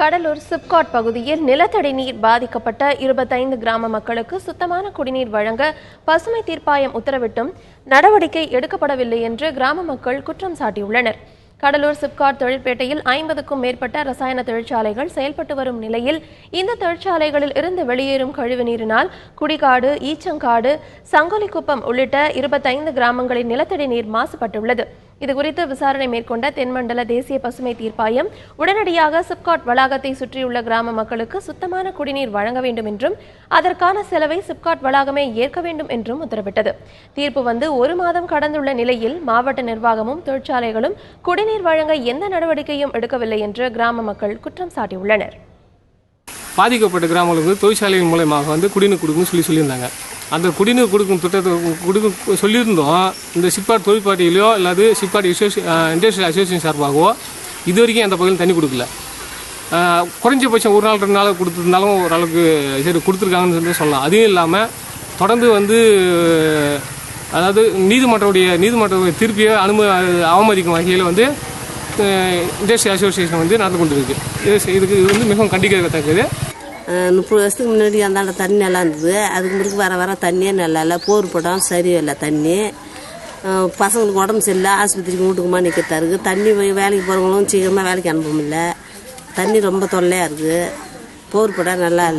கடலூர் சிப்காட் பகுதியில் நிலத்தடி நீர் பாதிக்கப்பட்ட 25 கிராம மக்களுக்கு சுத்தமான குடிநீர் வழங்க பசுமை தீர்ப்பாயம் உத்தரவிட்டும் நடவடிக்கை எடுக்கப்படவில்லை என்று கிராம மக்கள் குற்றம் சாட்டியுள்ளனர். கடலூர் சிப்காட் தொழிற்பேட்டையில் 50க்கும் மேற்பட்ட ரசாயன தொழிற்சாலைகள் செயல்பட்டு வரும் நிலையில் இந்த தொழிற்சாலைகளில் இருந்து வெளியேறும் கழிவுநீரினால் குடிகாடு, ஈச்சங்காடு, சங்கொலிக்குப்பம் உள்ளிட்ட 25 கிராமங்களின் நிலத்தடி நீர் மாசுபட்டுள்ளது. இதுகுறித்து விசாரணை மேற்கொண்ட தென்மண்டல தேசிய பசுமை தீர்ப்பாயம் உடனடியாக சிப்காட் வளாகத்தை சுற்றியுள்ள கிராம மக்களுக்கு சுத்தமான குடிநீர் வழங்க வேண்டும் என்றும் அதற்கான செலவை சிப்காட் வளாகமே ஏற்க வேண்டும் என்றும் உத்தரவிட்டது. தீர்ப்பு வந்து 1 மாதம் கடந்துள்ள நிலையில் மாவட்ட நிர்வாகமும் தொழிற்சாலைகளும் குடிநீர் வழங்க எந்த நடவடிக்கையும் எடுக்கவில்லை என்று கிராம மக்கள் குற்றம் சாட்டியுள்ளனர். பாதிக்கப்பட்ட கிராமங்களுக்கு தொழிற்சாலையின் மூலமாக குடிநீர் கொடுக்கணும்னு சொல்லியிருந்தாங்க. அந்த குடிநீர் கொடுக்கும் திட்டத்தை கொடுக்க சொல்லியிருந்தோம். இந்த சிப்காட் தொழிற்பாட்டிலையோ இல்லாது சிப்காட் இண்டஸ்ட்ரியல் அசோசியேஷன் சார்பாகவோ இது வரைக்கும் அந்த பகுதியில் தண்ணி கொடுக்கல. குறைஞ்சபட்சம் 1 நாள் 2 நாள் கொடுத்துருந்தாலும் ஓரளவுக்கு சரி கொடுத்துருக்காங்கன்னு சொல்லலாம். அதுவும் இல்லாமல் தொடர்ந்து அதாவது நீதிமன்றத்துடைய தீர்ப்பையை அவமதிக்கும் வகையில் இண்டஸ்ட்ரியல் அசோசியேஷன் நடந்து கொண்டிருக்கு. இதுக்கு மிகவும் கண்டிக்கத்தக்கது. 30 வருஷத்துக்கு முன்னாடி அந்தாண்ட தண்ணி நல்லா இருந்தது. அதுக்கு முன்னாடி வர தண்ணியே நல்லா இல்லை. போர் படம் சரியில்லை. தண்ணி பசங்களுக்கு உடம்பு சரியில்லை. ஆஸ்பத்திரிக்கு வீட்டுக்குமா நிற்கிறதா இருக்குது. தண்ணி வேலைக்கு போகிறவங்களும் சீக்கிரமாக வேலைக்கு அனுப்ப முடியல. தண்ணி ரொம்ப தொல்லையாக இருக்குது. போர் படம் நல்லா இல்லை.